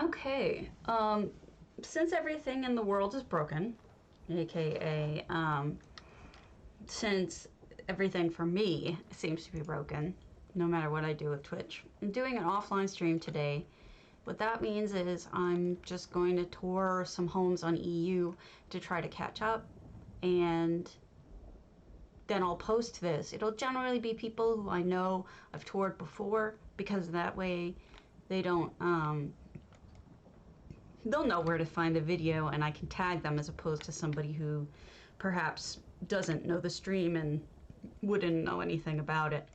Okay, since everything in the world is broken, aka, since everything for me seems to be broken, no matter what I do with Twitch, I'm doing an offline stream today. What that means is I'm just going to tour some homes on EU to try to catch up, and then I'll post this. It'll generally be people who I know I've toured before, because that way they don't, they'll know where to find the video and I can tag them, as opposed to somebody who perhaps doesn't know the stream and wouldn't know anything about it.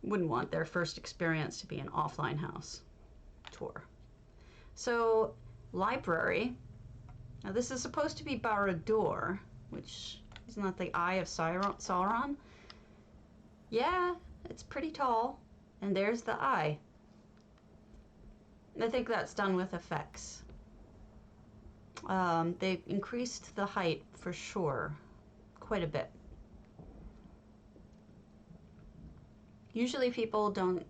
Wouldn't want their first experience to be an offline house tour. So, library. Now this is supposed to be Barad-Dur, which is not the Eye of Sauron. Yeah, it's pretty tall. And there's the eye. I think that's done with effects. They increased the height for sure, quite a bit. Usually people don't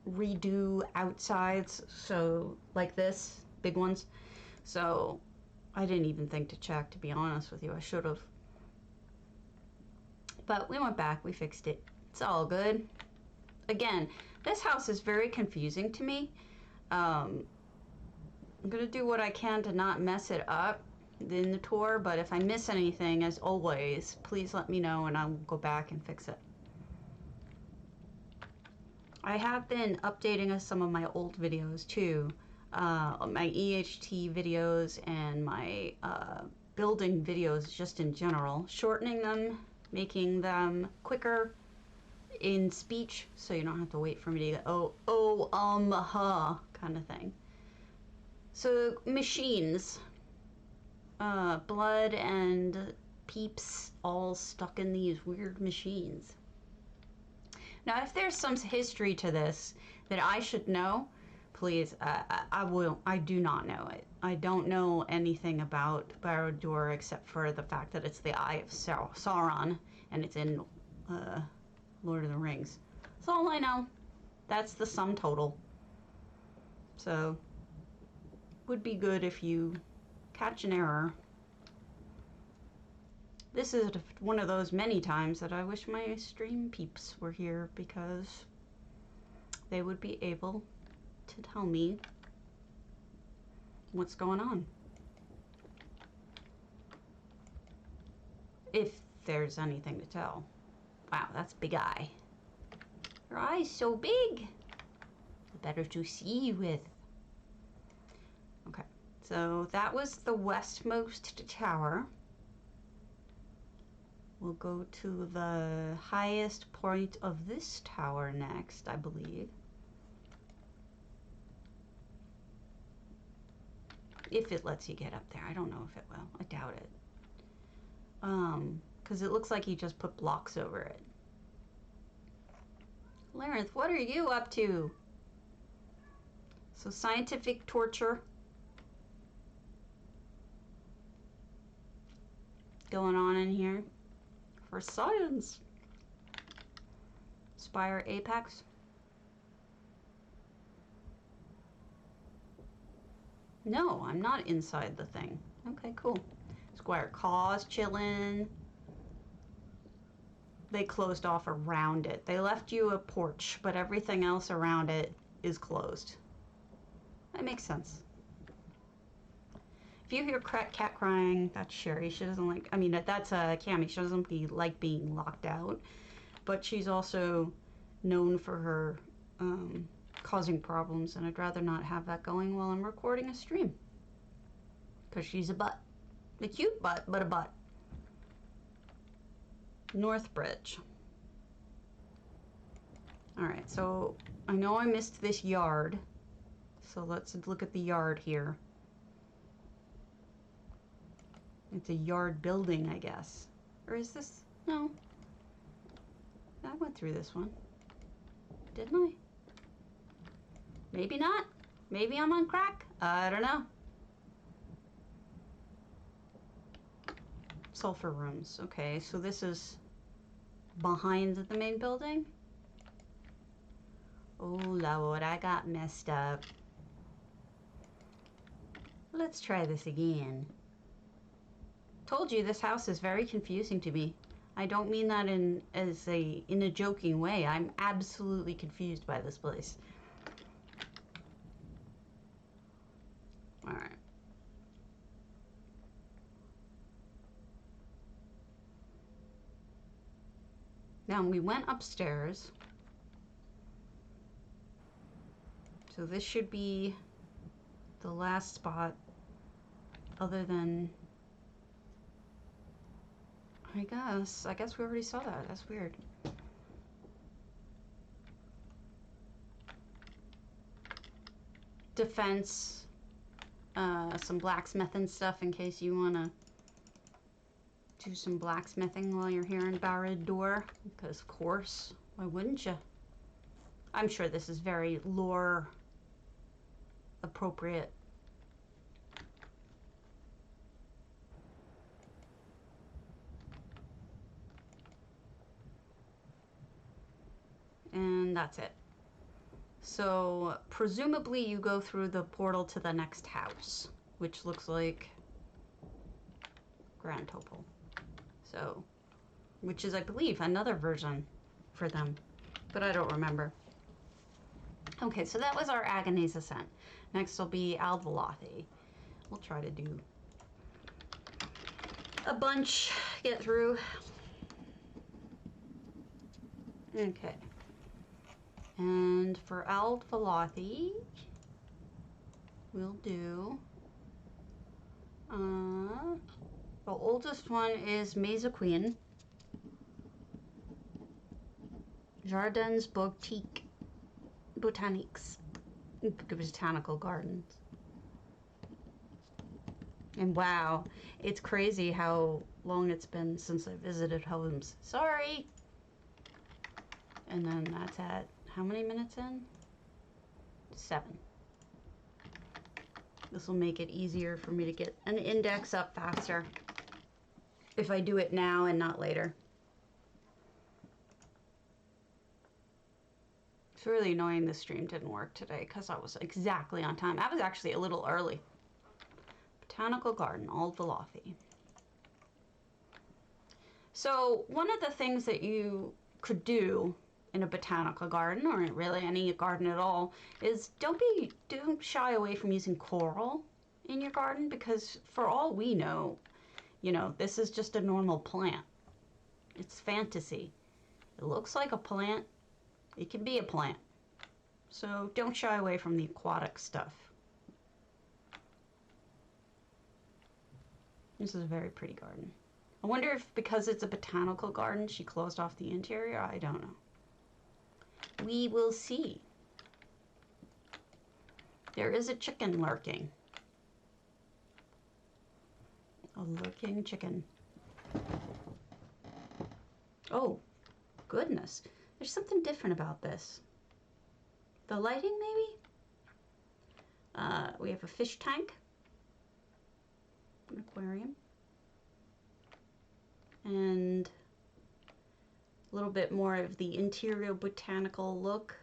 redo outsides, so like this, big ones. So I didn't even think to check, to be honest with you. I should have. But we went back, we fixed it. It's all good. Again, this house is very confusing to me. I'm gonna do what I can to not mess it up in the tour, but if I miss anything, as always, please let me know and I'll go back and fix it. I have been updating some of my old videos too, my EHT videos and my building videos just in general, shortening them, making them quicker in speech, so you don't have to wait for me to go, kind of thing. So, machines. Blood and peeps all stuck in these weird machines. Now, if there's some history to this that I should know, please, I do not know it. I don't know anything about Barad-Dur except for the fact that it's the Eye of Sauron, and it's in Lord of the Rings. That's all I know. That's the sum total. So, would be good if you catch an error. This is one of those many times that I wish my stream peeps were here, because they would be able to tell me what's going on. If there's anything to tell. Wow, that's a big eye. Your eye's so big. Better to see with. Okay, so that was the westmost tower. We'll go to the highest point of this tower next, I believe. If it lets you get up there. I don't know if it will. I doubt it. Because it looks like he just put blocks over it. Larenth, what are you up to? So, scientific torture going on in here for science. Spire Apex. No, I'm not inside the thing. Okay, cool. Squire Caw's chillin'. They closed off around it. They left you a porch, but everything else around it is closed. That makes sense. If you hear cat crying, that's Sherry. She doesn't like, I mean, that's Cammie. She doesn't like being locked out, but she's also known for her causing problems, and I'd rather not have that going while I'm recording a stream, because she's a butt. A cute butt, but a butt. Northbridge. Alright, so I know I missed this yard, so let's look at the yard here. It's a yard building, I guess. Or is this? No. I went through this one. Didn't I? Maybe not. Maybe I'm on crack. I don't know. Sulfur rooms. Okay, so this is behind the main building. Oh Lord, I got messed up. Let's try this again. Told you this house is very confusing to me. I don't mean that in a joking way. I'm absolutely confused by this place. All right. Now we went upstairs. So this should be the last spot other than, I guess we already saw that. That's weird. Defense, some blacksmithing stuff in case you want to do some blacksmithing while you're here in Barad-Dur, because of course, why wouldn't you? I'm sure this is very lore appropriate. And that's it. So presumably you go through the portal to the next house, which looks like Grand Topol. So, which is, I believe, another version for them, but I don't remember. Okay, so that was our Agony's Ascent. Next will be velothi. We'll try to do a bunch, get through. Okay. And for velothi, we'll do, the oldest one is Queen. Jardins Botaniques. Botanical gardens. And wow, it's crazy how long it's been since I visited homes. Sorry! And then that's at, how many minutes in? 7. This will make it easier for me to get an index up faster if I do it now and not later. It's really annoying the stream didn't work today because I was exactly on time. I was actually a little early. Botanical garden, velothi. So one of the things that you could do in a botanical garden, or really any garden at all, is don't shy away from using coral in your garden, because for all we know, you know, this is just a normal plant. It's fantasy. It looks like a plant. It can be a plant. So don't shy away from the aquatic stuff. This is a very pretty garden. I wonder if because it's a botanical garden, she closed off the interior. I don't know. We will see. There is a chicken lurking. A lurking chicken. Oh, goodness. There's something different about this. The lighting, maybe? We have a fish tank. An aquarium. And a little bit more of the interior botanical look.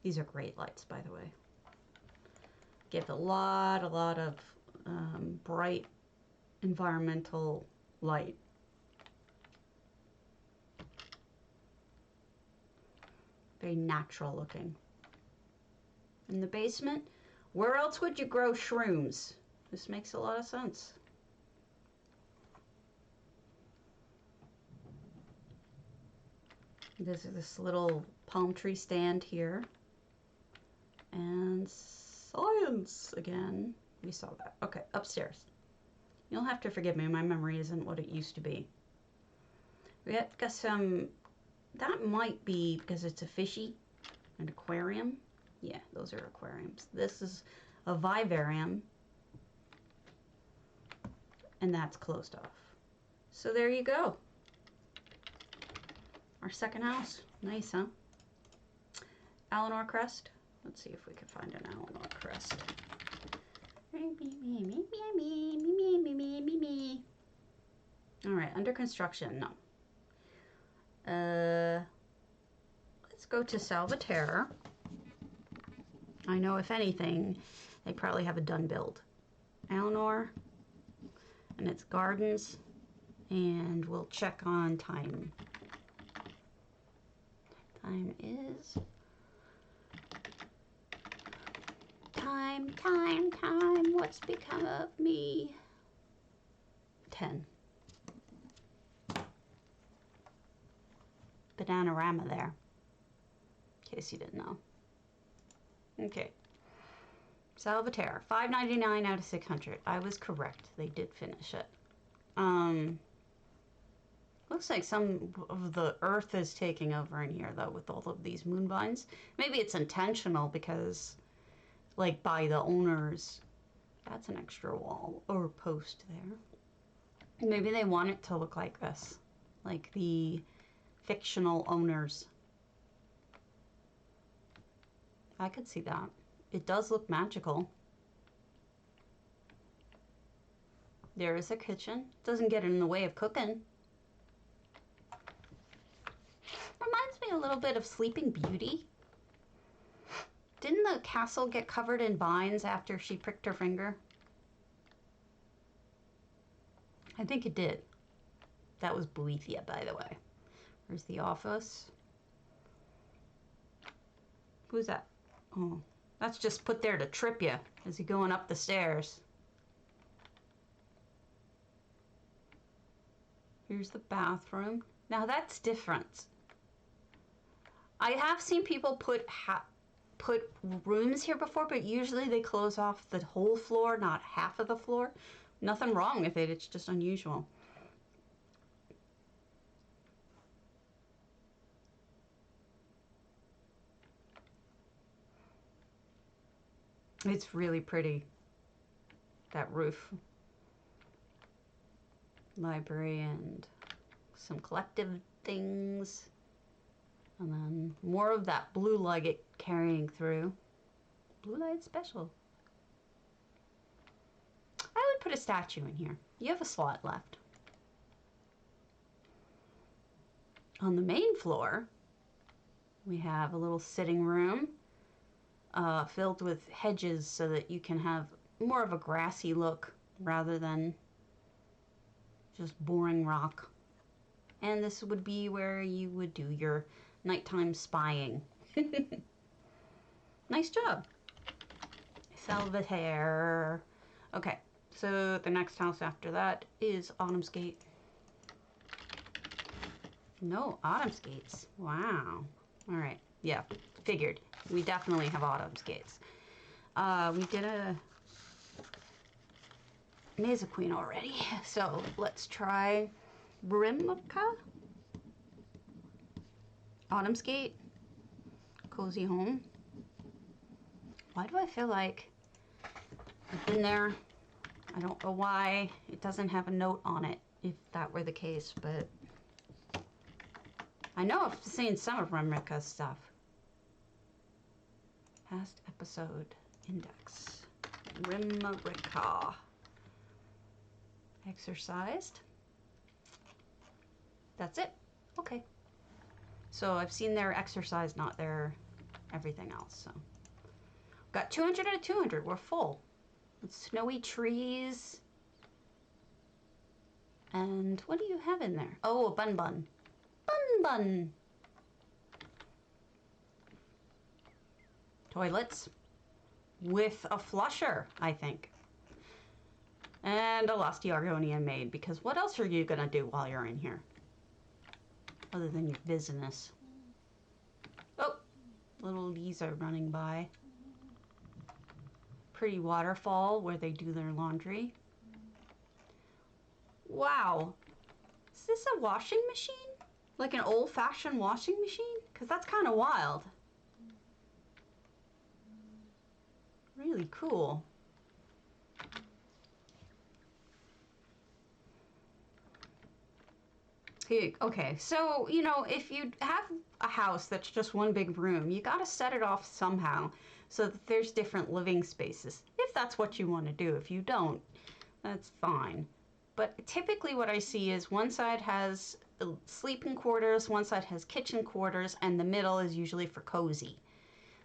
These are great lights, by the way. Give a lot of bright environmental light. Very natural looking. In the basement, where else would you grow shrooms? This makes a lot of sense. This is this little palm tree stand here. And science again. We saw that. Okay, upstairs. You'll have to forgive me, my memory isn't what it used to be. We got some, that might be because it's a fishy, an aquarium. Yeah, those are aquariums. This is a vivarium. And that's closed off. So there you go. Our second house. Nice, huh? Alinor crest. Let's see if we can find an alinor crest. Alright, under construction. No. Let's go to Salvaterra. I know, if anything, They probably have a done build. Alinor, and it's gardens, and we'll check on time. Time is time. What's become of me? 10. Bananarama there, in case you didn't know. Okay. Salvatore, $5.99 out of 600. I was correct. They did finish it. Looks like some of the earth is taking over in here, though, with all of these moonvines. Maybe it's intentional because, like, by the owners. That's an extra wall or post there. Maybe they want it to look like this, like the fictional owners. I could see that. It does look magical. There is a kitchen. Doesn't get in the way of cooking. Reminds me a little bit of Sleeping Beauty. Didn't the castle get covered in vines after she pricked her finger? I think it did. That was Boethia, by the way. Where's the office? Who's that? Oh, that's just put there to trip you as you're going up the stairs. Here's the bathroom. Now that's different. I have seen people put rooms here before, but usually they close off the whole floor, not half of the floor. Nothing wrong with it, it's just unusual. It's really pretty, that roof. Library and some collective things. And then more of that blue light carrying through. Blue light special. I would put a statue in here. You have a slot left. On the main floor, we have a little sitting room filled with hedges so that you can have more of a grassy look rather than just boring rock. And this would be where you would do your nighttime spying. Nice job. Salvatore. Okay, so the next house after that is Autumn's Gate. No, Autumn's Gates. Wow. All right. Yeah, figured. We definitely have Autumn's Gates. We did a Mesa Queen already, so let's try Brimka. Autumn's Gate. Cozy Home. Why do I feel like I've been there? I don't know why it doesn't have a note on it, if that were the case, but I know I've seen some of Brimka stuff. Past episode index. Rimrica. Exorcised. That's it. Okay. So I've seen their exercise, not their everything else. So got 200 out of 200. We're full. With snowy trees. And what do you have in there? Oh, a bun bun. Bun bun. Toilets with a flusher, I think. And a lusty Argonian maid, because what else are you gonna do while you're in here? Other than your business. Oh, little Lisa running by. Pretty waterfall where they do their laundry. Wow. Is this a washing machine? Like an old-fashioned washing machine? Because that's kind of wild. Really cool. Okay, so, you know, if you have a house that's just one big room, you gotta set it off somehow so that there's different living spaces, if that's what you want to do. If you don't, that's fine. But typically what I see is one side has sleeping quarters, one side has kitchen quarters, and the middle is usually for cozy.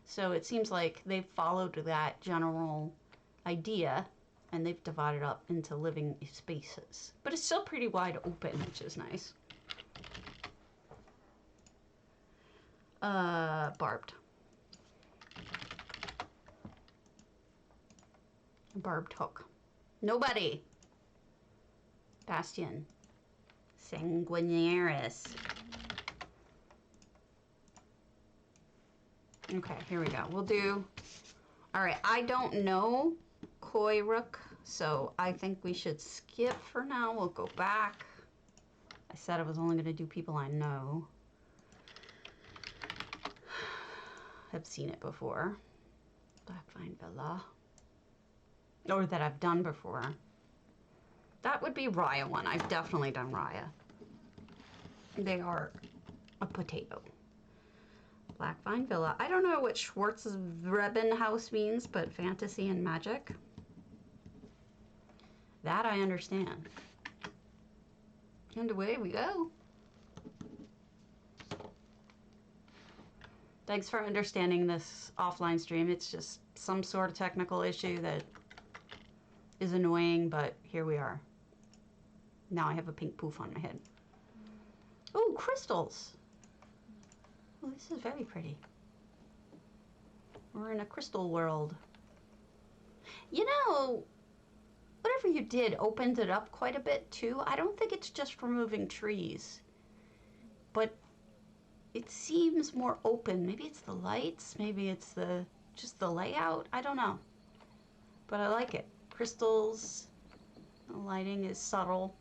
So it seems like they've followed that general idea, and they've divided up into living spaces. But it's still pretty wide open, which is nice. Barbed. Barbed hook. Nobody. Bastion. Sanguinaris. Okay, here we go. We'll do... Alright, I don't know Koi Rook, so I think we should skip for now. We'll go back. I said I was only going to do people I know. I've seen it before. Blackvine Villa. Or that I've done before. That would be Raya one. I've definitely done Raya. They are a potato. Blackvine Villa. I don't know what Schwarzreben house means, but fantasy and magic. That I understand. And away we go. Thanks for understanding this offline stream. It's just some sort of technical issue that is annoying, but here we are. Now I have a pink poof on my head. Oh, crystals. Oh, this is very pretty. We're in a crystal world. You know, whatever you did opened it up quite a bit too. I don't think it's just removing trees, but it seems more open. Maybe it's the lights, maybe it's just the layout. I don't know, but I like it. Crystals, the lighting is subtle.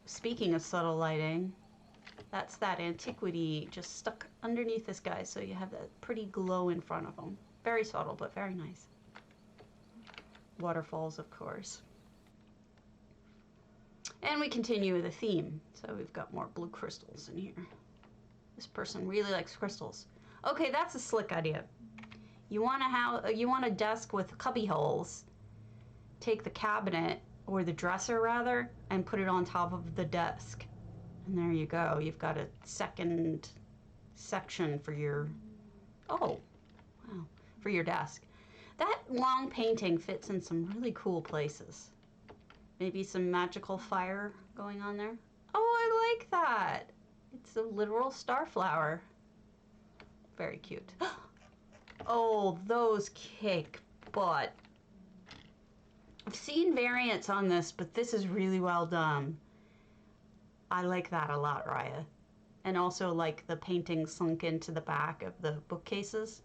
Speaking of subtle lighting, that's that antiquity just stuck underneath this guy, so you have that pretty glow in front of him. Very subtle, but very nice. Waterfalls, of course. And we continue with the theme. So we've got more blue crystals in here. This person really likes crystals. Okay, that's a slick idea. You want a desk with cubby holes. Take the cabinet, or the dresser rather, and put it on top of the desk. And there you go. You've got a second section for your, oh, wow, for your desk. That long painting fits in some really cool places. Maybe some magical fire going on there. Oh, I like that. It's a literal starflower. Very cute. Oh, those kick butt. I've seen variants on this, but this is really well done. I like that a lot, Raya. And also like the painting sunk into the back of the bookcases.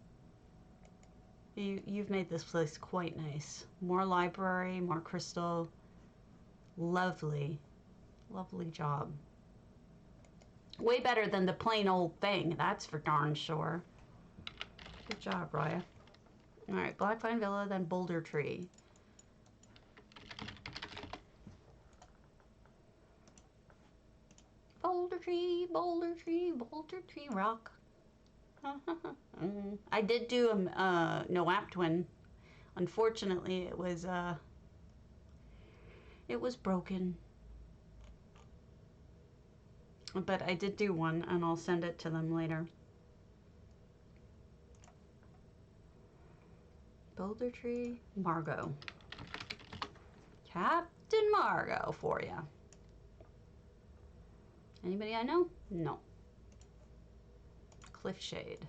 You've made this place quite nice. More library, more crystal. Lovely. Lovely job. Way better than the plain old thing, that's for darn sure. Good job, Raya. Alright, Blackvine Villa, then Boulder Tree. Boulder Tree, Boulder Tree, Boulder Tree Rock. I did do a no app twin. Unfortunately, it was broken. But I did do one, and I'll send it to them later. Boulder Tree, Margot. Captain Margot for ya. Anybody I know? No. Cliffshade.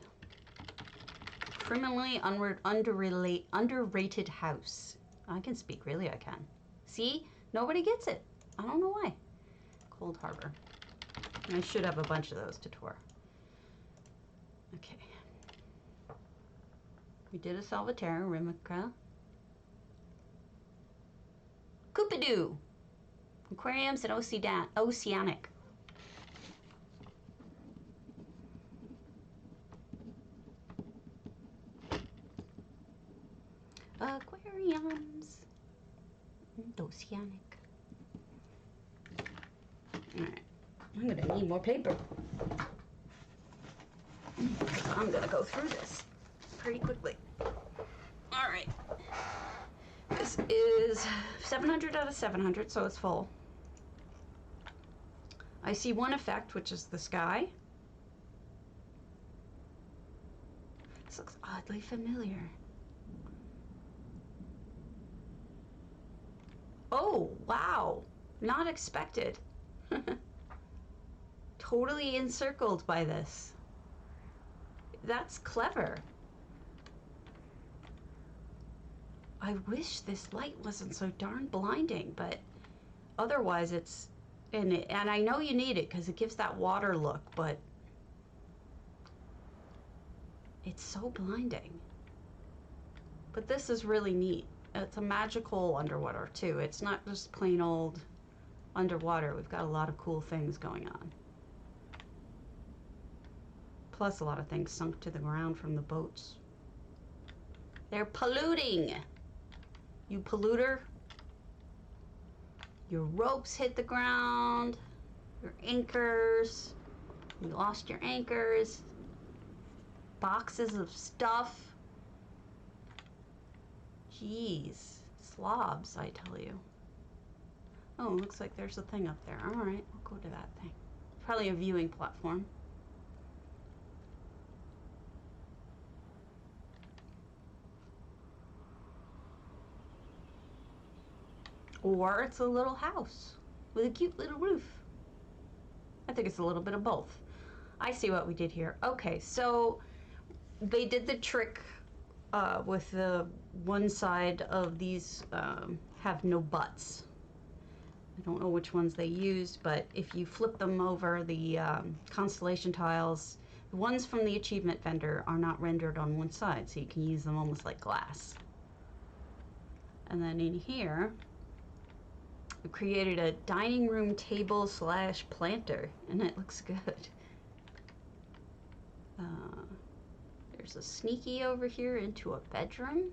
Criminally underrated house. I can speak, really I can. See? Nobody gets it. I don't know why. Coldharbour. I should have a bunch of those to tour. Okay. We did a Salvatore, Rimica. Coopidoo. Aquariums and Oceanic. Aquariums and Oceanic. Alright. I'm gonna need more paper. I'm gonna go through this pretty quickly. Alright. This is 700 out of 700, so it's full. I see one effect, which is the sky. This looks oddly familiar. Oh, wow. Not expected. Totally encircled by this. That's clever. I wish this light wasn't so darn blinding, but otherwise it's... And I know you need it because it gives that water look, but it's so blinding. But this is really neat. It's a magical underwater too. It's not just plain old underwater. We've got a lot of cool things going on. Plus a lot of things sunk to the ground from the boats. They're polluting. You polluter. Your ropes hit the ground. Your anchors. You lost your anchors. Boxes of stuff. Jeez. Slobs, I tell you. Oh, looks like there's a thing up there. Alright, we'll go to that thing. Probably a viewing platform. Or it's a little house with a cute little roof. I think it's a little bit of both. I see what we did here. Okay, so they did the trick with the one side of these have no butts. I don't know which ones they used, but if you flip them over, the constellation tiles, the ones from the achievement vendor are not rendered on one side, so you can use them almost like glass. And then in here, we created a dining room table slash planter, and it looks good. There's a sneaky over here into a bedroom.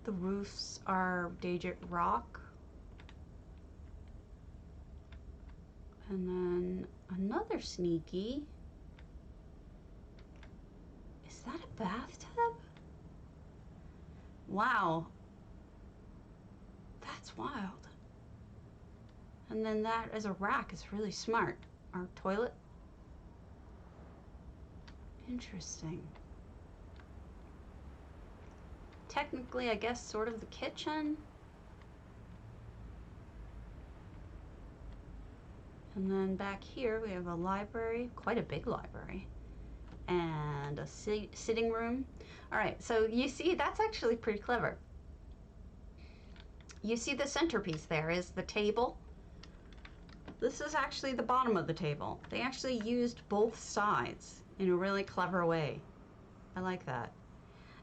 The roofs are Daedric rock. And then another sneaky. Is that a bathtub? Wow. That's wild. And then that as a rack is really smart. Our toilet. Interesting. Technically, I guess, sort of the kitchen. And then back here we have a library, quite a big library, and a sitting room. All right, so you see that's actually pretty clever. You see the centerpiece there is the table. This is actually the bottom of the table. They actually used both sides in a really clever way. I like that.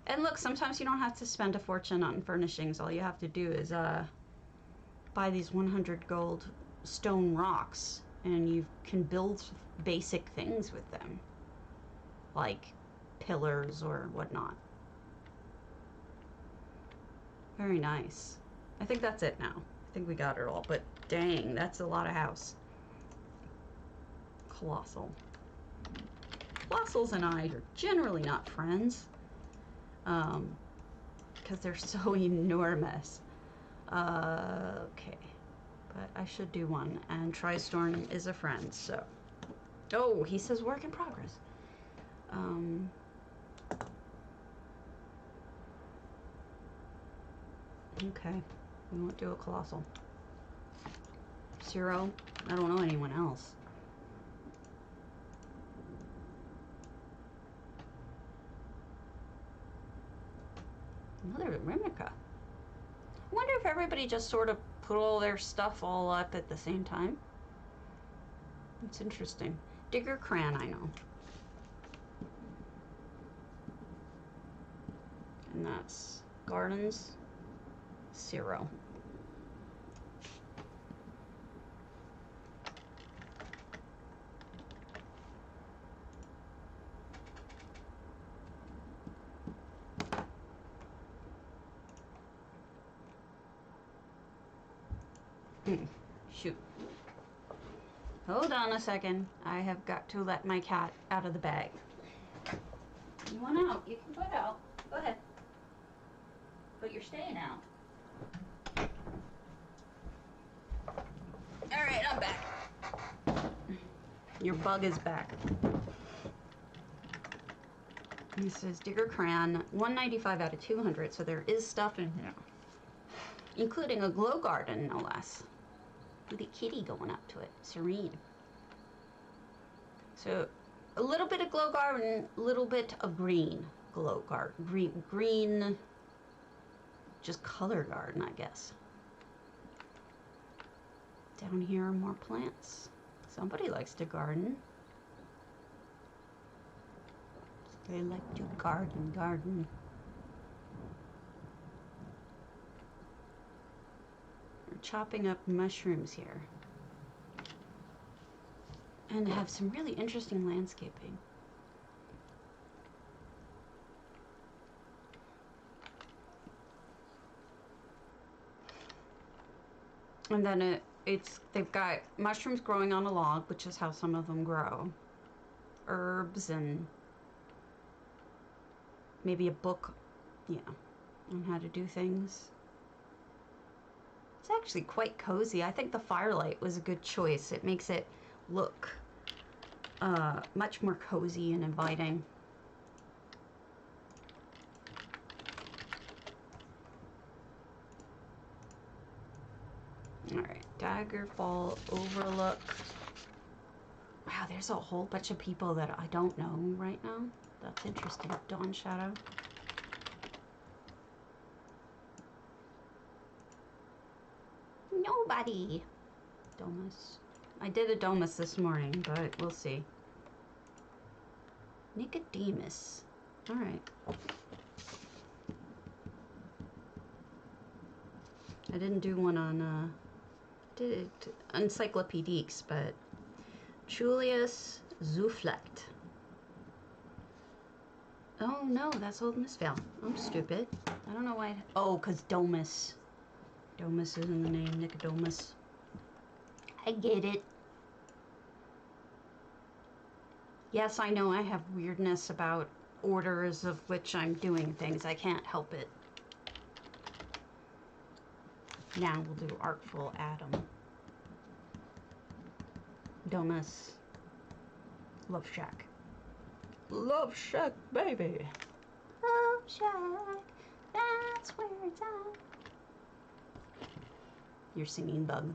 And look, sometimes you don't have to spend a fortune on furnishings. All you have to do is buy these 100 gold stone rocks, and you can build basic things with them, like pillars or whatnot. Very nice. I think that's it now. I think we got it all, but dang, that's a lot of house. Colossal. Colossals and I are generally not friends, because they're so enormous. Okay, but I should do one, and Tristorm is a friend, so. Oh, he says work in progress. Okay, we won't do a colossal. Zero, I don't know anyone else. Another Rimica. I wonder if everybody just sort of put all their stuff all up at the same time. It's interesting. Digger Cran, I know. And that's Gardens, 0. Shoot. Hold on a second. I have got to let my cat out of the bag. You want out? You can put out. Go ahead. But you're staying out. Alright, I'm back. Your bug is back. This is Digger Cran, 195 out of 200, so there is stuff in here. Including a glow garden, no less. With a kitty going up to it. Serene. So, a little bit of glow garden, a little bit of green. Glow garden. Green, just color garden, I guess. Down here are more plants. Somebody likes to garden. They like to garden. We're chopping up mushrooms here. And have some really interesting landscaping. And then they've got mushrooms growing on a log, which is how some of them grow. Herbs and maybe a book, on how to do things. It's actually quite cozy. I think the firelight was a good choice. It makes it look much more cozy and inviting. Alright, Daggerfall Overlook. Wow, there's a whole bunch of people that I don't know right now. That's interesting. Dawn Shadow. Nobody. Domus. I did a Domus this morning, but we'll see. Nicodemus. Alright. I didn't do one on, did it Encyclopediques, but Julius Zuflecht. Oh no, that's Old Misvale. I'm stupid. I don't know why. Oh, because Domus. Domus is in the name, Nicodemus. I get it. Yes, I know I have weirdness about orders of which I'm doing things. I can't help it. Now we'll do Artful Adam. Domus. Love Shack. Love Shack, baby. Love Shack. That's where it's at. You're singing bug.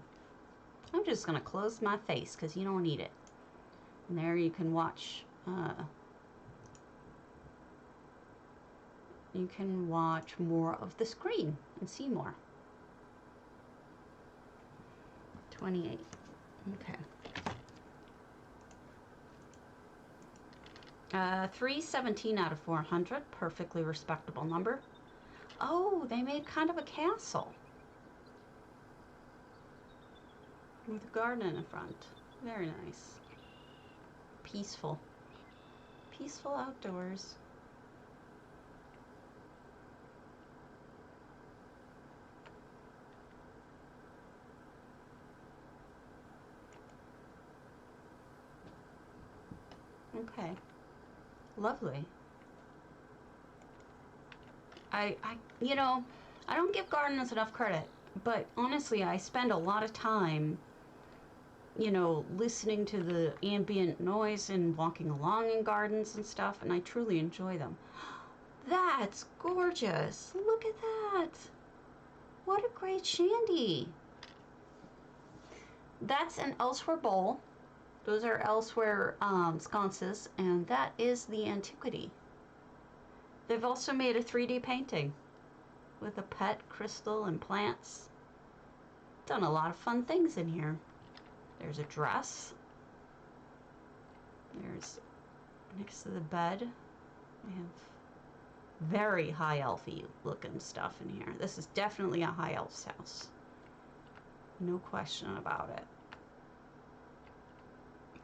I'm just gonna close my face because you don't need it. And there you can watch. You can watch more of the screen and see more. 28. Okay. 317 out of 400. Perfectly respectable number. Oh, they made kind of a castle. With a garden in the front. Very nice. Peaceful. Peaceful outdoors. Okay. Lovely. I don't give gardens enough credit, but honestly, I spend a lot of time, listening to the ambient noise and walking along in gardens and stuff, and I truly enjoy them. That's gorgeous. Look at that. What a great shandy. That's an Elsewhere bowl. Those are Elsewhere sconces, and that is the antiquity. They've also made a 3D painting with a pet, crystal, and plants. Done a lot of fun things in here. There's a dress. There's, next to the bed, we have very high elfy looking stuff in here. This is definitely a high elf's house. No question about it.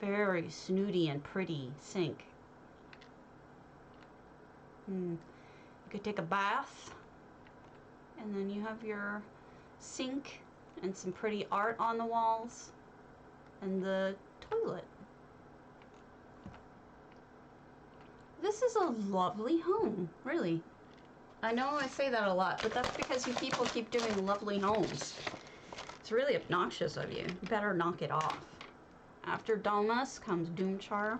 Very snooty and pretty sink. You could take a bath, and then you have your sink and some pretty art on the walls, and the toilet. This is a lovely home, really. I know I say that a lot, but that's because you people keep doing lovely homes. It's really obnoxious of you. You better knock it off. After Domus comes Doomchar.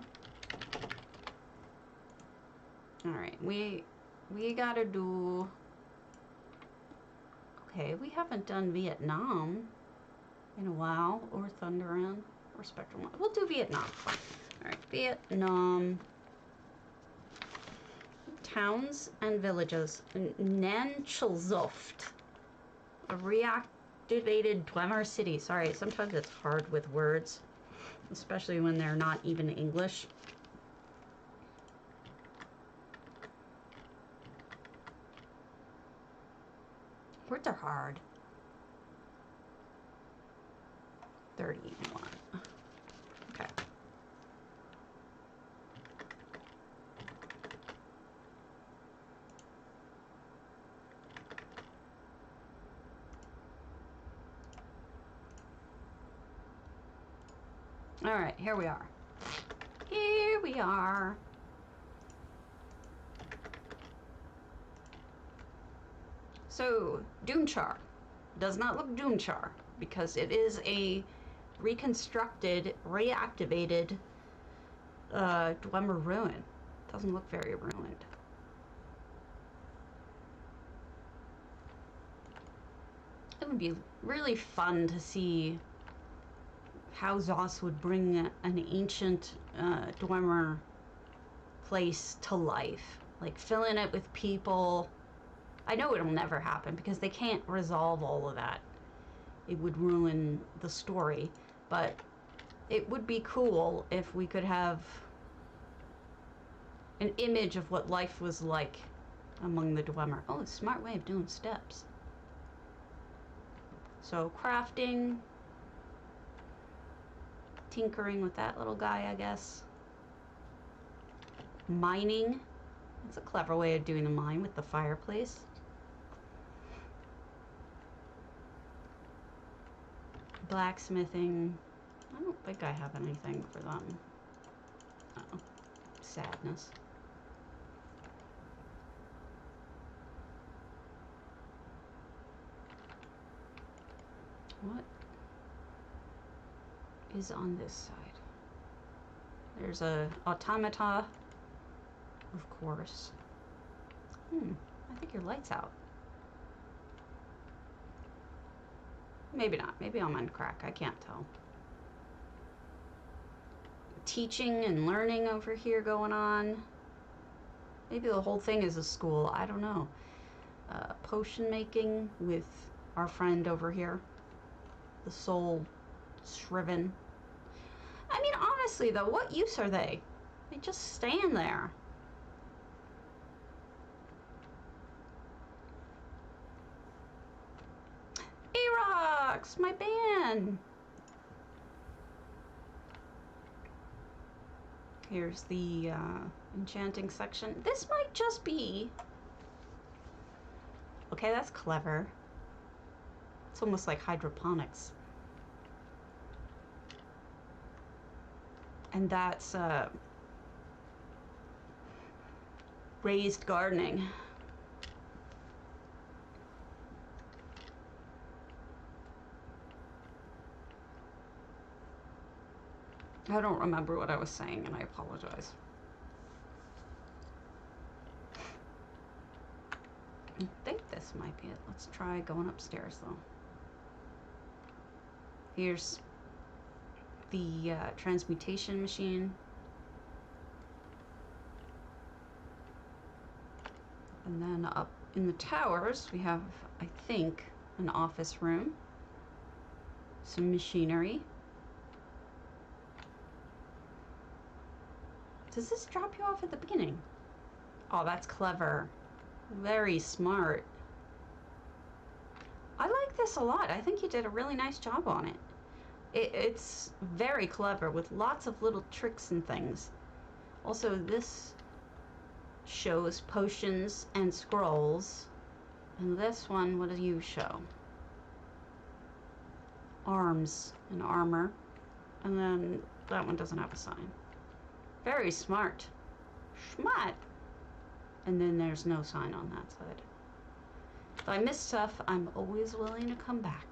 Alright, we gotta do... Okay, we haven't done Vietnam in a while, or Thunderan, or Spectrum. We'll do Vietnam. Alright, Vietnam. Towns and villages. Nan Chilzoft. A reactivated Dwemer city. Sorry, sometimes it's hard with words, especially when they're not even English. Words are hard. 31. Okay. All right, here we are. Here we are. So, doomchar does not look doomchar because it is a reconstructed, reactivated Dwemer ruin. Doesn't look very ruined. It would be really fun to see how Zos would bring an ancient Dwemer place to life. Like filling it with people. I know it'll never happen because they can't resolve all of that. It would ruin the story, but it would be cool if we could have an image of what life was like among the Dwemer. Oh, a smart way of doing steps. So crafting, tinkering with that little guy, I guess. Mining. That's a clever way of doing a mine with the fireplace. Blacksmithing. I don't think I have anything for them. Uh-oh. Sadness. What is on this side? There's a automata, of course. I think your light's out. Maybe not. Maybe I'm on crack. I can't tell. Teaching and learning over here going on. Maybe the whole thing is a school. I don't know. Potion making with our friend over here. The soul shriven. I mean, honestly though, what use are they? They just stand there. A-Rocks, my band. Here's the enchanting section. This might just be... Okay, that's clever. It's almost like hydroponics. And that's raised gardening. I don't remember what I was saying, and I apologize. I think this might be it. Let's try going upstairs, though. Here's the transmutation machine. And then up in the towers, we have, I think, an office room. Some machinery. Does this drop you off at the beginning? Oh, that's clever. Very smart. I like this a lot. I think you did a really nice job on it. It's very clever with lots of little tricks and things. Also, this shows potions and scrolls. And this one, what do you show? Arms and armor. And then that one doesn't have a sign. Very smart. Schmat. And then there's no sign on that side. If I miss stuff, I'm always willing to come back.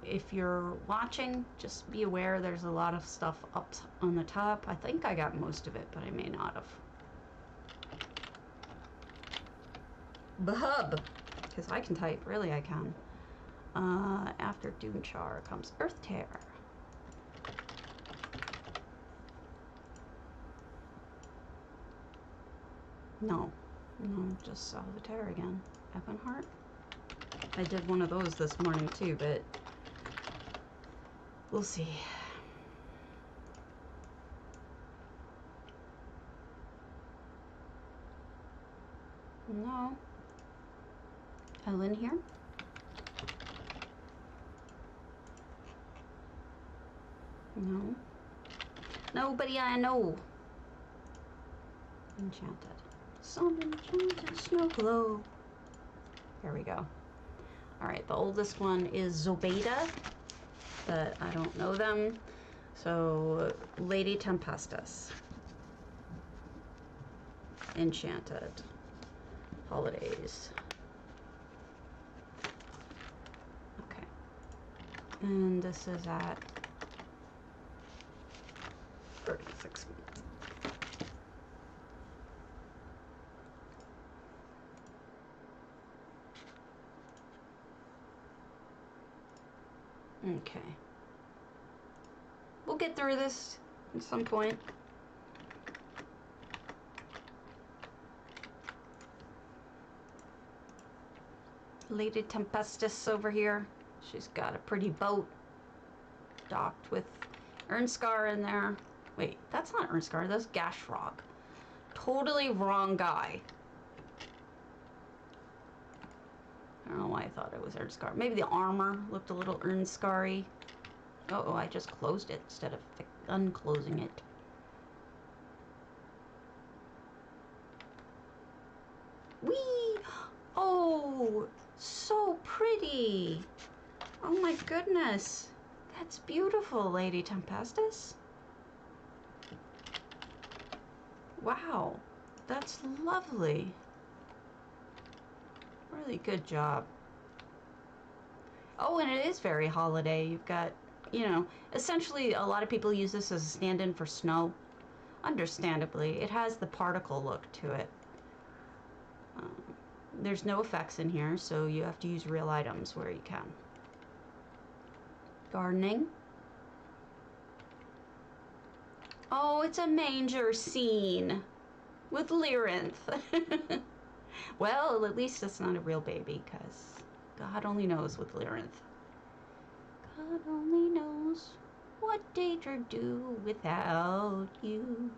If you're watching, just be aware there's a lot of stuff up on the top. I think I got most of it, but I may not have. Bhub, because I can type. Really, I can. After doomchar comes earth tear. No, just solitaire again. Ebonheart. I did one of those this morning too, but we'll see. No. Ellen here? No. Nobody I know. Enchanted. Some enchanted snow globe. There we go. Alright, the oldest one is Zobeida, but I don't know them. So, Lady Tempestus. Enchanted. Holidays. Okay. And this is at 36 minutes. Okay. We'll get through this at some point. Lady Tempestus over here. She's got a pretty boat docked with Ernscar in there. Wait, that's not Ernscar, that's Gashrog. Totally wrong guy. I don't know why I thought it was Ernscar. Maybe the armor looked a little Ernscar-y. Oh, I just closed it instead of unclosing it. Whee! Oh, so pretty. Oh my goodness. That's beautiful, Lady Tempestus. Wow, that's lovely. Really good job. Oh, and it is very holiday. You've got, you know, essentially a lot of people use this as a stand-in for snow. Understandably, it has the particle look to it. There's no effects in here, so you have to use real items where you can. Gardening. Oh, it's a manger scene with Lyrinth. Well, at least it's not a real baby, because God only knows with Lyrinth. God only knows what Daedra do without you.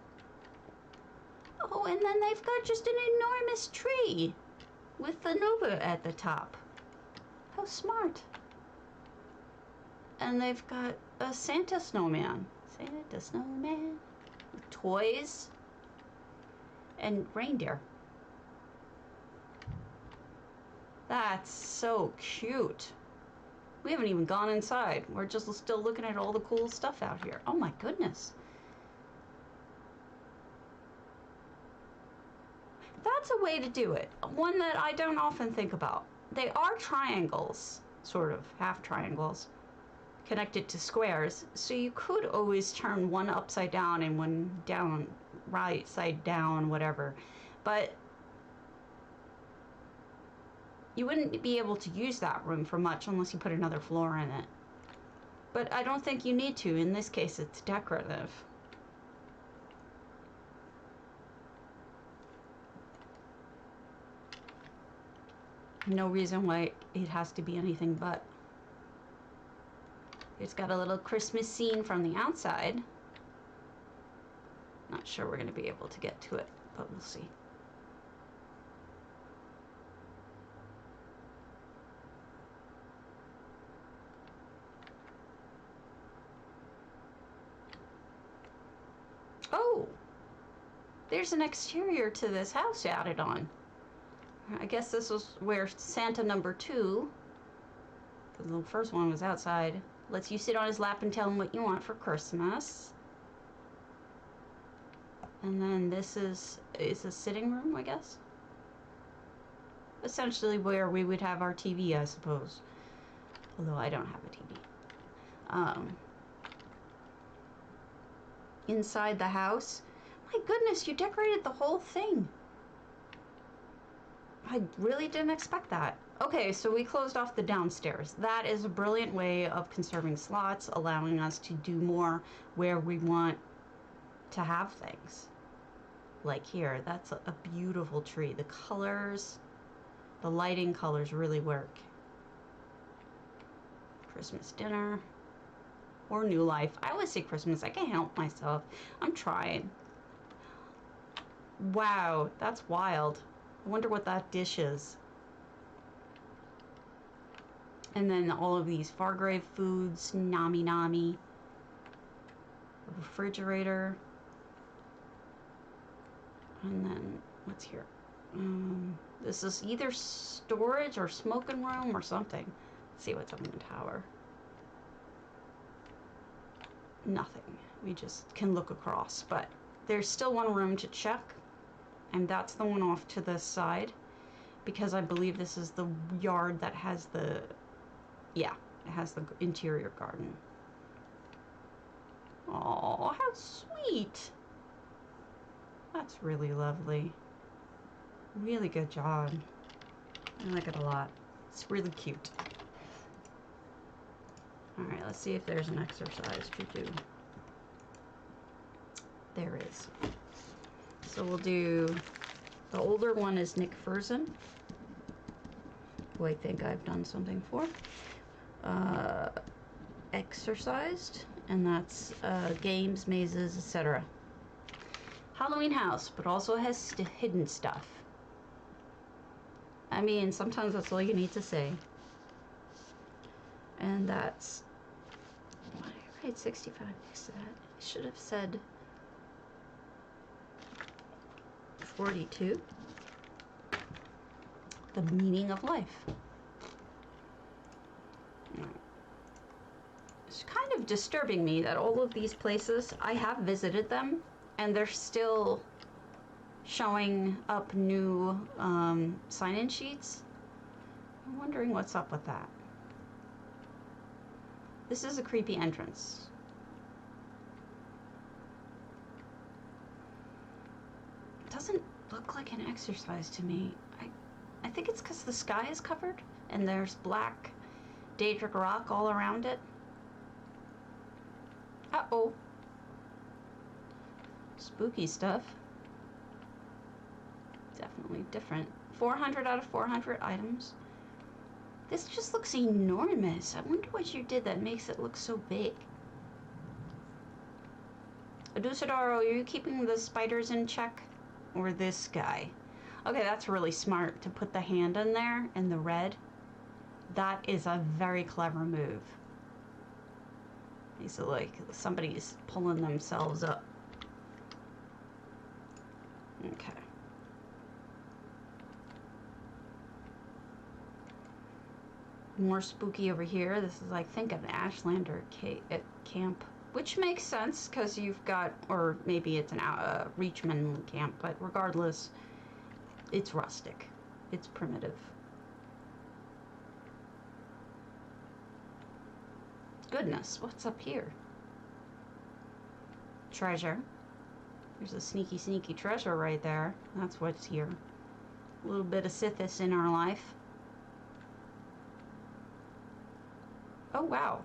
Oh, and then they've got just an enormous tree with the Nova at the top. How smart. And they've got a Santa snowman. Santa snowman with toys and reindeer. That's so cute. We haven't even gone inside. We're just still looking at all the cool stuff out here. Oh my goodness. That's a way to do it. One that I don't often think about. They are triangles, sort of, half triangles, connected to squares. So you could always turn one upside down and one down, right side down, whatever. But you wouldn't be able to use that room for much unless you put another floor in it. But I don't think you need to. In this case, it's decorative. No reason why it has to be anything but. It's got a little Christmas scene from the outside. Not sure we're going to be able to get to it, but we'll see. Oh! There's an exterior to this house added on. I guess this was where Santa number 2, the first one was outside, lets you sit on his lap and tell him what you want for Christmas. And then this is a sitting room, I guess. Essentially where we would have our TV, I suppose. Although I don't have a TV. Inside the house. My goodness, you decorated the whole thing. I really didn't expect that. Okay, so we closed off the downstairs. That is a brilliant way of conserving slots, allowing us to do more where we want to have things. Like here, that's a beautiful tree. The colors, the lighting colors really work. Christmas dinner or new life. I always say Christmas. I can't help myself. I'm trying. Wow, that's wild. I wonder what that dish is. And then all of these Fargrave foods, nami nami. Refrigerator. And then, what's here? This is either storage or smoking room or something. Let's see what's on the tower. Nothing. We just can look across, but there's still one room to check, and that's the one off to the side, because I believe this is the yard that has the, yeah, it has the interior garden. Oh, how sweet. That's really lovely. Really good job. I like it a lot. It's really cute. Alright, let's see if there's an exercise to do. There is. So we'll do, the older one is Nick Furzin, who I think I've done something for. Exorcised, and that's games, mazes, etc. Halloween house, but also has hidden stuff. I mean, sometimes that's all you need to say. And that's, why did I write 65 next to that? I should have said 42. The meaning of life. It's kind of disturbing me that all of these places, I have visited them, and they're still showing up new sign-in sheets. I'm wondering what's up with that. This is a creepy entrance. It doesn't look like an exercise to me. I think it's because the sky is covered and there's black Daedric rock all around it. Uh-oh. Spooky stuff. Definitely different. 400 out of 400 items. This just looks enormous. I wonder what you did that makes it look so big. Adusadaro, are you keeping the spiders in check? Or this guy? Okay, that's really smart to put the hand in there and the red. That is a very clever move. It's like somebody's pulling themselves up. Okay. More spooky over here. This is, I think, an Ashlander camp, which makes sense because you've got, or maybe it's an Reachman camp, but regardless, it's rustic. It's primitive. Goodness, what's up here? Treasure. There's a sneaky, sneaky treasure right there. That's what's here. A little bit of Sithis in our life. Oh, wow.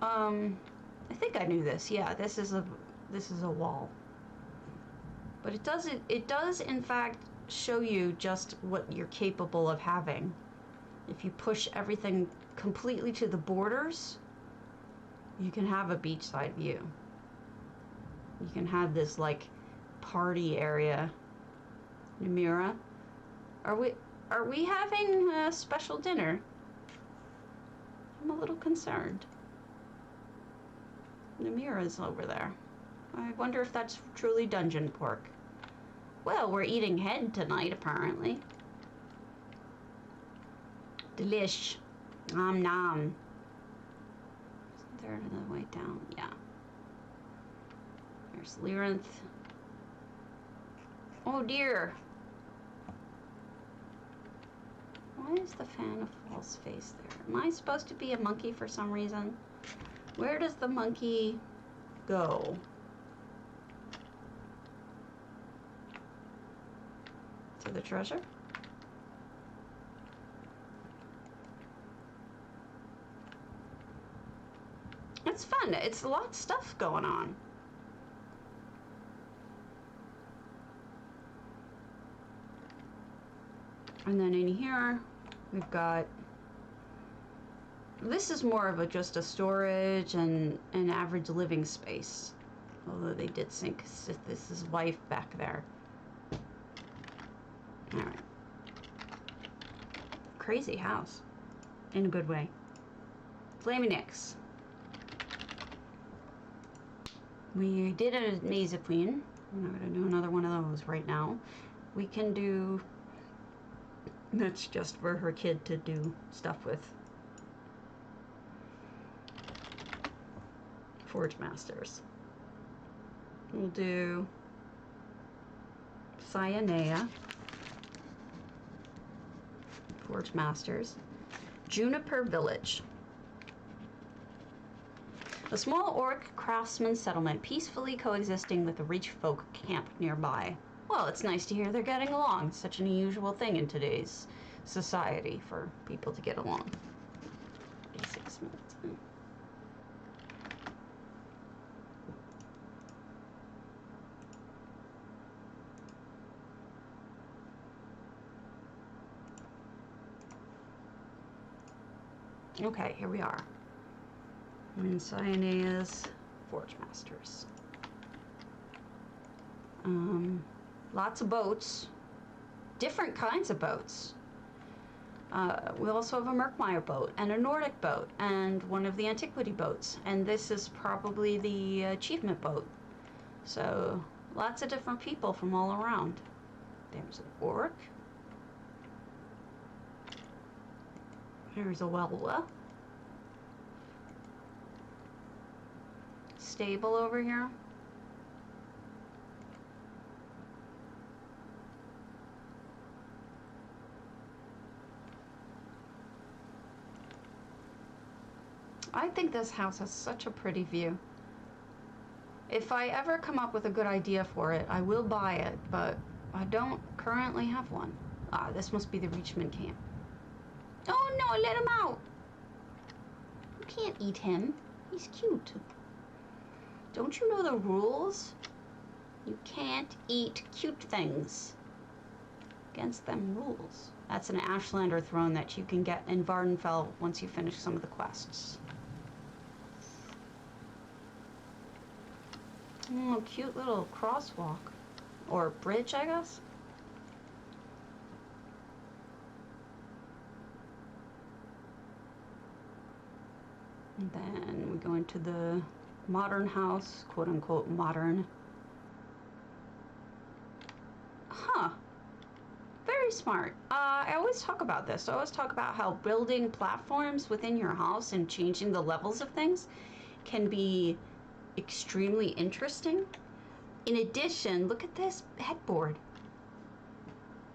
I think I knew this. Yeah, this is a wall. But it does in fact show you just what you're capable of having. If you push everything completely to the borders, you can have a beachside view. You can have this like party area. Namira, are we having a special dinner? I'm a little concerned. Namira's over there. I wonder if that's truly dungeon pork. Well, we're eating head tonight, apparently. Delish. Nom nom. Isn't there another way down? Yeah. There's Lyrinth. Oh dear. Why is the fan a false face there? Am I supposed to be a monkey for some reason? Where does the monkey go? for the treasure. It's fun. It's a lot of stuff going on. And then in here, we've got, this is more of a just a storage and an average living space. Although they did sink this is wife back there. All right. Crazy house. In a good way. Flaming Nix. We did a Maze Queen. I'm not going to do another one of those right now. We can do... That's just for her kid to do stuff with. Forgemasters. We'll do Cyanea. Forgemasters. Juniper Village. A small orc craftsman settlement peacefully coexisting with a rich folk camp nearby. Well, it's nice to hear they're getting along. It's such an unusual thing in today's society for people to get along. 46 minutes in. Okay, here we are. I'm in Cyanea's Forgemasters. Lots of boats. Different kinds of boats. We also have a Merkmeyer boat and a Nordic boat and one of the antiquity boats. And this is probably the achievement boat. So lots of different people from all around. There's an orc. There's a Welwa. Stable over here. I think this house has such a pretty view. If I ever come up with a good idea for it, I will buy it, but I don't currently have one. Ah, this must be the Reachman camp. Oh no, let him out! You can't eat him. He's cute. Don't you know the rules? You can't eat cute things. Against them rules. That's an Ashlander throne that you can get in Vardenfell once you finish some of the quests. Oh, cute little crosswalk. Or bridge, I guess? And then we go into the modern house, quote unquote modern. Huh. Very smart. I always talk about this. I always talk about how building platforms within your house and changing the levels of things can be extremely interesting. In addition, look at this headboard.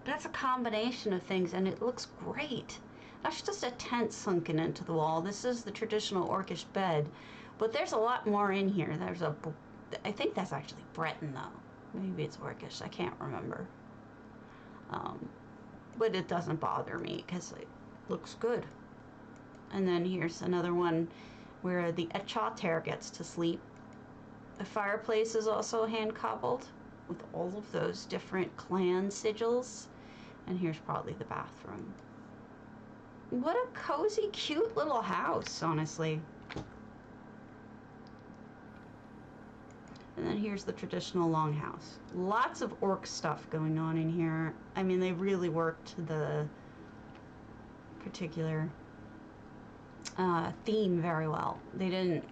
That's a combination of things and it looks great. That's just a tent sunken into the wall. This is the traditional orcish bed, but there's a lot more in here. There's a, I think that's actually Breton though. Maybe it's orcish, I can't remember. But it doesn't bother me because it looks good. And then here's another one where the enchanted gets to sleep. The fireplace is also hand cobbled with all of those different clan sigils. And here's probably the bathroom. What a cozy, cute little house, honestly. And then here's the traditional longhouse. Lots of orc stuff going on in here. I mean, they really worked the particular theme very well. They didn't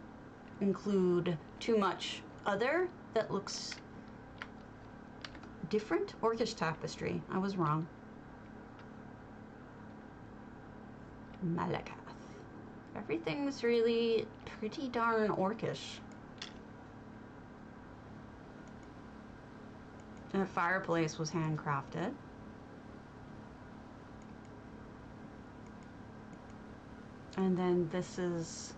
include too much other that looks different. Orcish tapestry. I was wrong. Malakath. Everything's really pretty darn orcish. The fireplace was handcrafted. And then this is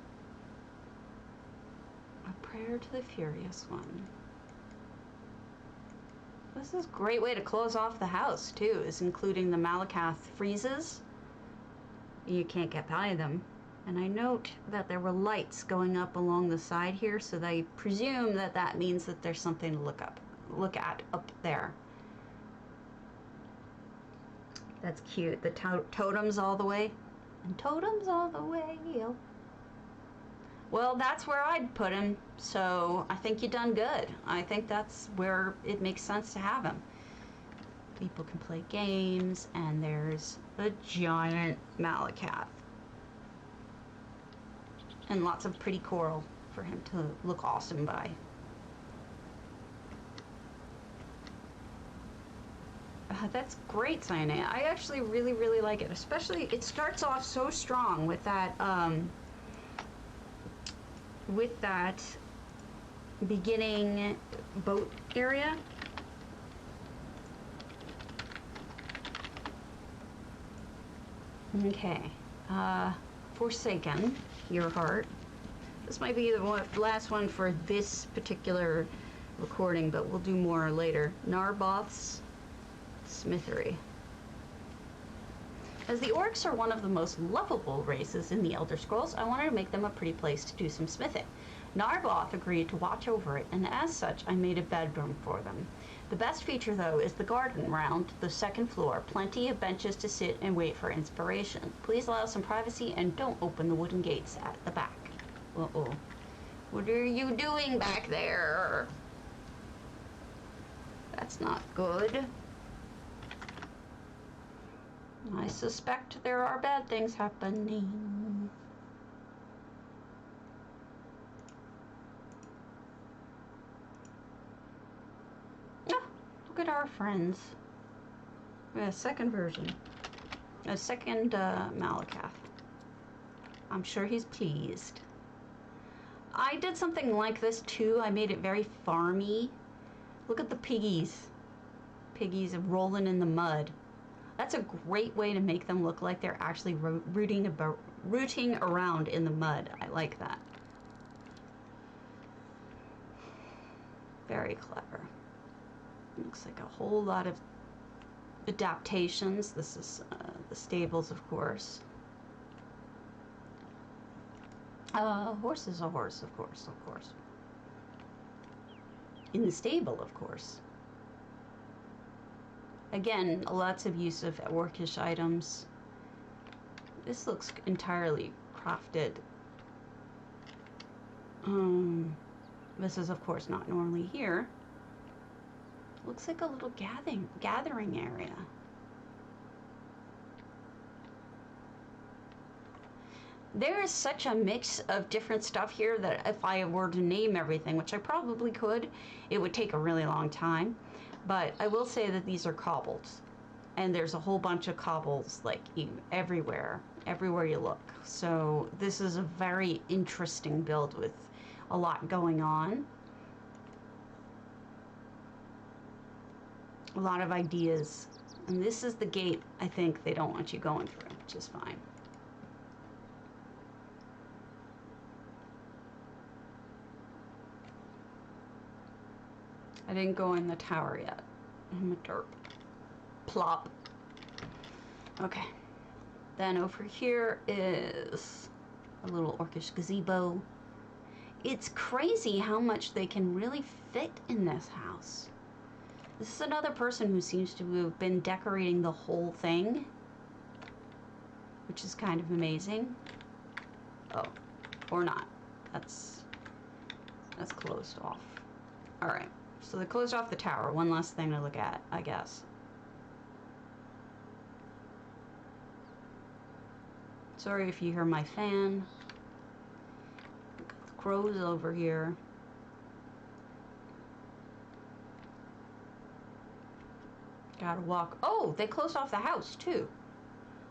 a prayer to the Furious One. This is a great way to close off the house too, is including the Malakath friezes. You can't get by them. And I note that there were lights going up along the side here, so I presume that that means that there's something to look at up there. That's cute. The totems all the way. And totems all the way. Well, that's where I'd put him, so I think you done good. I think that's where it makes sense to have him. People can play games, and there's a giant Malakath. And lots of pretty coral for him to look awesome by. That's great, Cyanate. I actually really, really like it. Especially, it starts off so strong with that, beginning boat area. Okay. Forsaken, your heart. This might be the last one for this particular recording, but we'll do more later. Narboth's Smithery. As the orcs are one of the most lovable races in the Elder Scrolls, I wanted to make them a pretty place to do some smithing. Narboth agreed to watch over it, and as such, I made a bedroom for them. The best feature, though, is the garden round the second floor. Plenty of benches to sit and wait for inspiration. Please allow some privacy and don't open the wooden gates at the back. Uh-oh. What are you doing back there? That's not good. I suspect there are bad things happening. Oh, look at our friends. We have a second version. A second Malakath. I'm sure he's pleased. I did something like this too. I made it very farmy. Look at the piggies. Piggies rolling in the mud. That's a great way to make them look like they're actually rooting around in the mud. I like that. Very clever. Looks like a whole lot of adaptations. This is the stables, of course. Horse is a horse, of course, of course. In the stable, of course. Again, lots of use of orcish items. This looks entirely crafted. This is, of course, not normally here. Looks like a little gathering area. There is such a mix of different stuff here that if I were to name everything, which I probably could, it would take a really long time. But I will say that these are cobbles, and there's a whole bunch of cobbles like everywhere you look. So this is a very interesting build with a lot going on. A lot of ideas. And this is the gate I think they don't want you going through, which is fine. I didn't go in the tower yet. I'm a derp. Plop. Okay. Then over here is a little orcish gazebo. It's crazy how much they can really fit in this house. This is another person who seems to have been decorating the whole thing, which is kind of amazing. Oh, or not. That's closed off. All right. So they closed off the tower. One last thing to look at, I guess. Sorry if you hear my fan. Look at the crows over here. Gotta walk. Oh, they closed off the house too.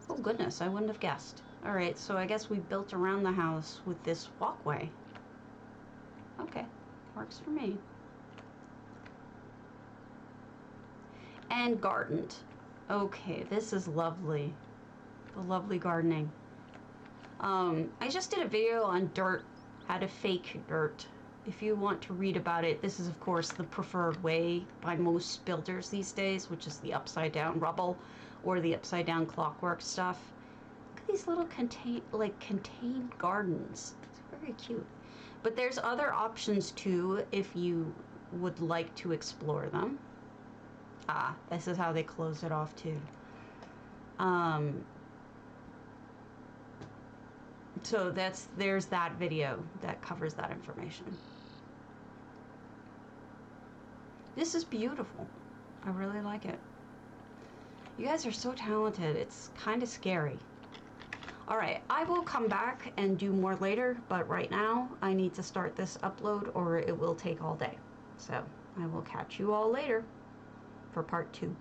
Oh goodness, I wouldn't have guessed. All right, so I guess we built around the house with this walkway. Okay, works for me. And gardened. Okay, this is lovely. The lovely gardening. I just did a video on dirt, how to fake dirt. if you want to read about it, this is of course the preferred way by most builders these days, which is the upside down rubble or the upside down clockwork stuff. Look at these little contained gardens. It's very cute. But there's other options too if you would like to explore them. Ah, this is how they close it off too. So there's that video that covers that information. This is beautiful. I really like it. You guys are so talented. It's kind of scary. All right, I will come back and do more later, but right now I need to start this upload or it will take all day. So I will catch you all later for part 2.